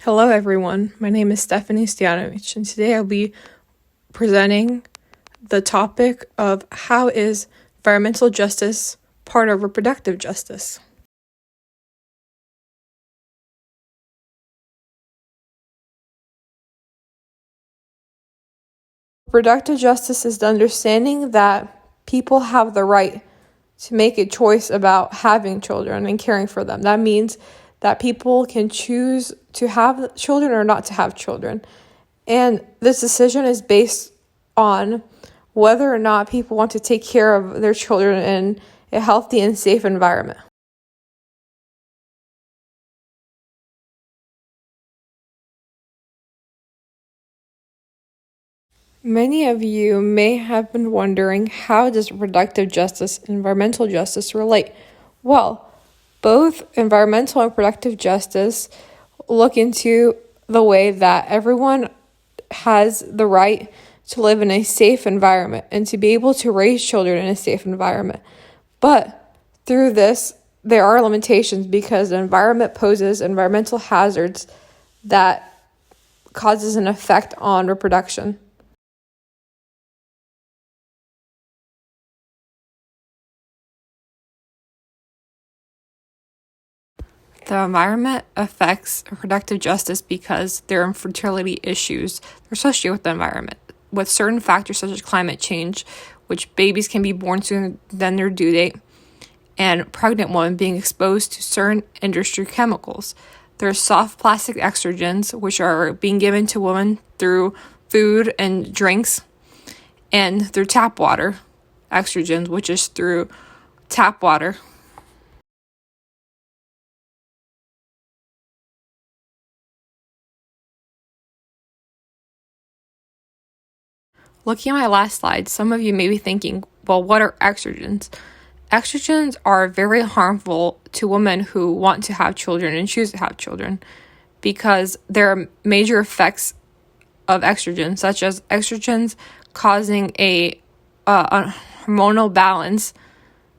Hello everyone, my name is Stephanie Styanovich, and today I'll be presenting the topic of how is environmental justice part of reproductive justice. Reproductive justice is the understanding that people have the right to make a choice about having children and caring for them. That means that people can choose to have children or not to have children. And this decision is based on whether or not people want to take care of their children in a healthy and safe environment. Many of you may have been wondering, how does reproductive justice and environmental justice relate? Well, both environmental and reproductive justice look into the way that everyone has the right to live in a safe environment and to be able to raise children in a safe environment. But through this, there are limitations because the environment poses environmental hazards that causes an effect on reproduction. The environment affects reproductive justice because there are infertility issues that are associated with the environment, with certain factors such as climate change, which babies can be born sooner than their due date, and pregnant women being exposed to certain industry chemicals. There are soft plastic estrogens, which are being given to women through food and drinks, and through tap water estrogens, which is through tap water. Looking at my last slide, some of you may be thinking, well, what are estrogens? Estrogens are very harmful to women who want to have children and choose to have children because there are major effects of estrogen, such as estrogens causing a hormonal balance,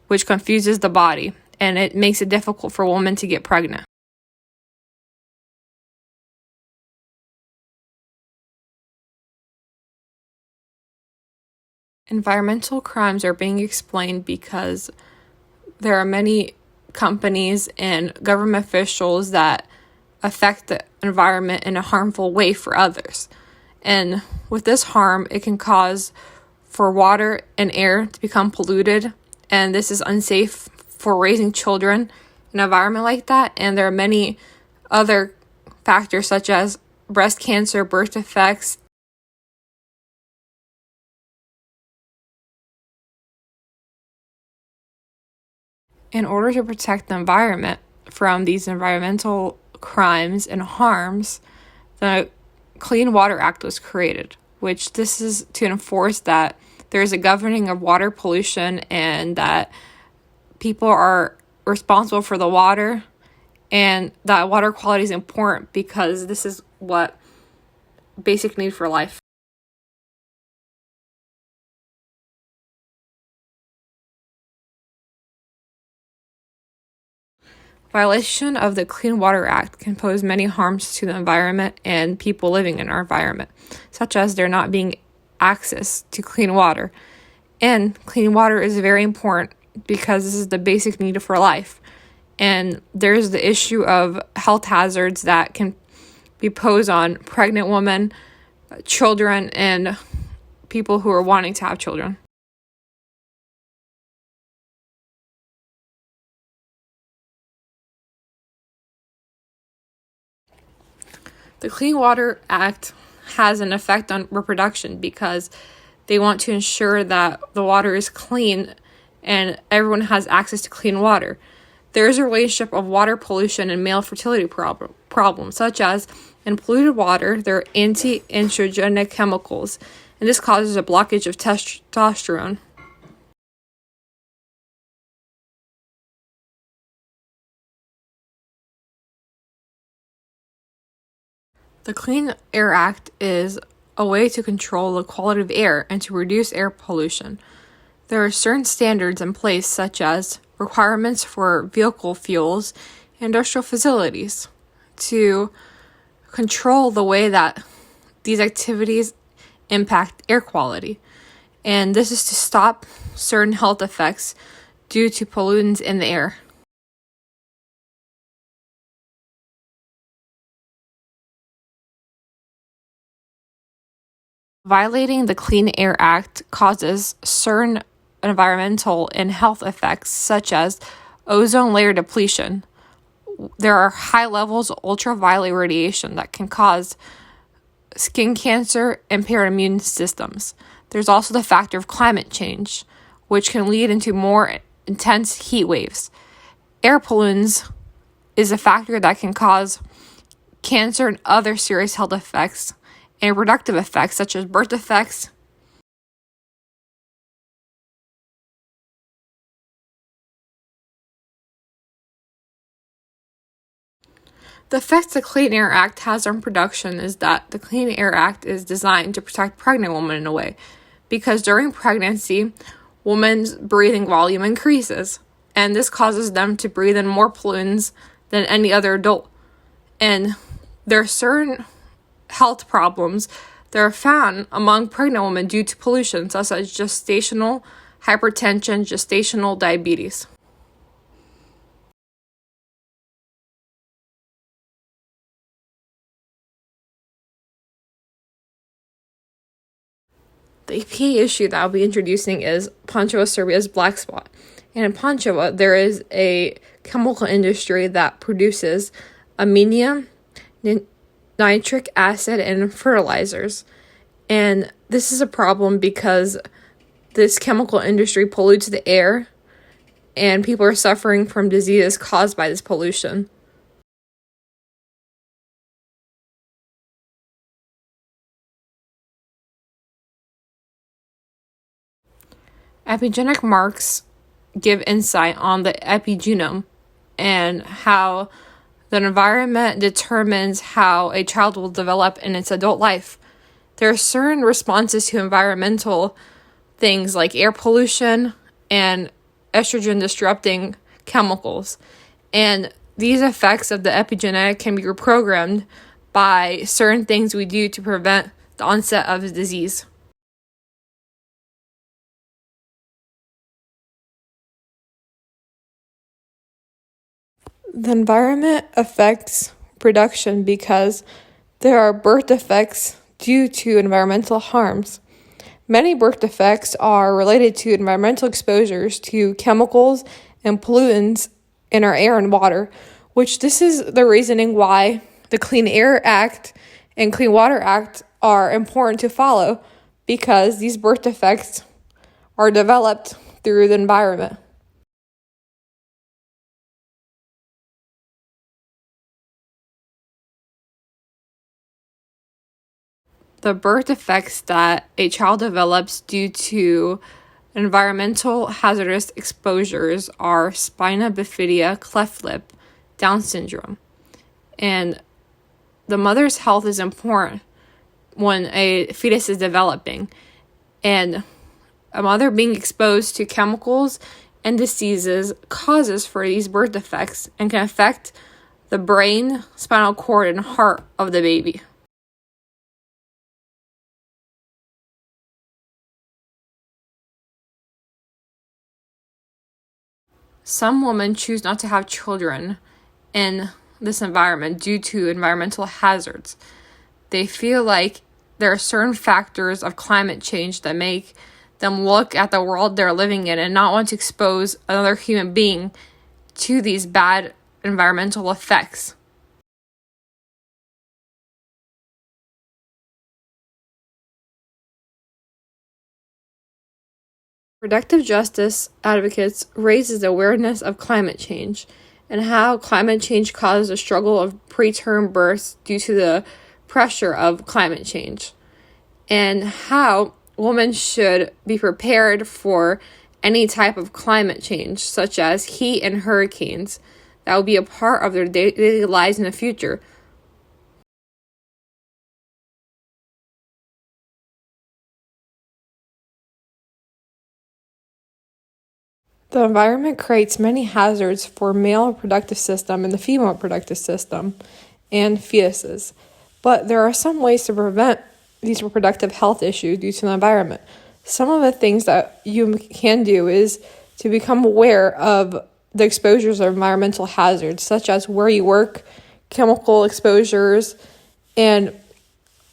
which confuses the body, and it makes it difficult for women to get pregnant. Environmental crimes are being explained because there are many companies and government officials that affect the environment in a harmful way for others. And with this harm, it can cause for water and air to become polluted, and this is unsafe for raising children in an environment like that. And there are many other factors such as breast cancer, birth defects. In order to protect the environment from these environmental crimes and harms, the Clean Water Act was created, which this is to enforce that there is a governing of water pollution and that people are responsible for the water, and that water quality is important because this is what basic need for life. Violation of the Clean Water Act can pose many harms to the environment and people living in our environment, such as there not being access to clean water. And clean water is very important because this is the basic need for life. And there's the issue of health hazards that can be posed on pregnant women, children, and people who are wanting to have children. The Clean Water Act has an effect on reproduction because they want to ensure that the water is clean and everyone has access to clean water. There is a relationship of water pollution and male fertility problems, such as in polluted water, there are anti-androgenic chemicals, and this causes a blockage of testosterone. The Clean Air Act is a way to control the quality of air and to reduce air pollution. There are certain standards in place, such as requirements for vehicle fuels and industrial facilities to control the way that these activities impact air quality. And this is to stop certain health effects due to pollutants in the air. Violating the Clean Air Act causes certain environmental and health effects such as ozone layer depletion. There are high levels of ultraviolet radiation that can cause skin cancer, impaired immune systems. There's also the factor of climate change, which can lead into more intense heat waves. Air pollutants is a factor that can cause cancer and other serious health effects and reproductive effects such as birth defects. The effects the Clean Air Act has on production is that the Clean Air Act is designed to protect pregnant women in a way, because during pregnancy, women's breathing volume increases, and this causes them to breathe in more pollutants than any other adult. And there are certain health problems that are found among pregnant women due to pollution, such as gestational hypertension, gestational diabetes. The key issue that I'll be introducing is Ponchoa serbia's black spot. And in Ponchoa, there is a chemical industry that produces ammonia, nitric acid, and fertilizers. And this is a problem because this chemical industry pollutes the air, and people are suffering from diseases caused by this pollution. Epigenetic marks give insight on the epigenome and how the environment determines how a child will develop in its adult life. There are certain responses to environmental things like air pollution and estrogen disrupting chemicals. And these effects of the epigenetic can be reprogrammed by certain things we do to prevent the onset of the disease. The environment affects production because there are birth defects due to environmental harms. Many birth defects are related to environmental exposures to chemicals and pollutants in our air and water, which this is the reasoning why the Clean Air Act and Clean Water Act are important to follow, because these birth defects are developed through the environment. The birth defects that a child develops due to environmental hazardous exposures are spina bifida, cleft lip, Down syndrome. And the mother's health is important when a fetus is developing. And a mother being exposed to chemicals and diseases causes for these birth defects and can affect the brain, spinal cord, and heart of the baby. Some women choose not to have children in this environment due to environmental hazards. They feel like there are certain factors of climate change that make them look at the world they're living in and not want to expose another human being to these bad environmental effects. Reproductive justice advocates raises awareness of climate change and how climate change causes a struggle of preterm births due to the pressure of climate change, and how women should be prepared for any type of climate change, such as heat and hurricanes, that will be a part of their daily lives in the future. The environment creates many hazards for male reproductive system and the female reproductive system and fetuses. But there are some ways to prevent these reproductive health issues due to the environment. Some of the things that you can do is to become aware of the exposures of environmental hazards, such as where you work, chemical exposures, and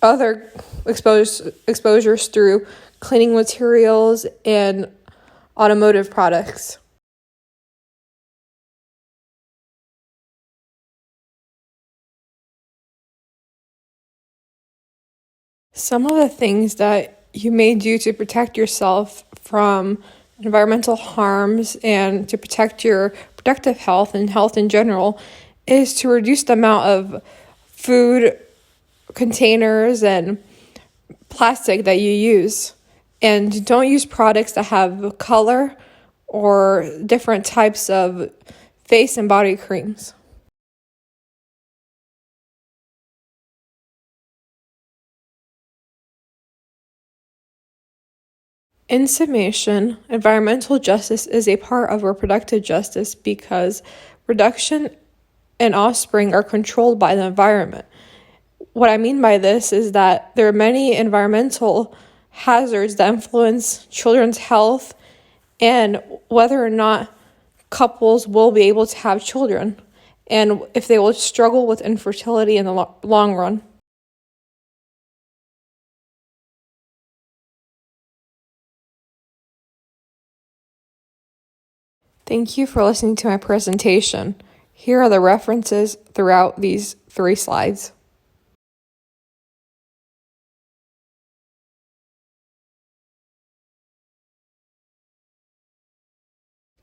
other exposures through cleaning materials and automotive products. Some of the things that you may do to protect yourself from environmental harms and to protect your reproductive health and health in general is to reduce the amount of food containers and plastic that you use. And don't use products that have color or different types of face and body creams. In summation, environmental justice is a part of reproductive justice because reproduction and offspring are controlled by the environment. What I mean by this is that there are many environmental hazards that influence children's health and whether or not couples will be able to have children and if they will struggle with infertility in the long run. Thank you for listening to my presentation. Here are the references throughout these 3 slides.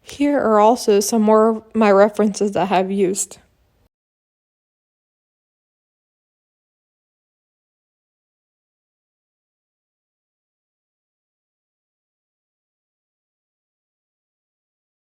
Here are also some more of my references that I have used.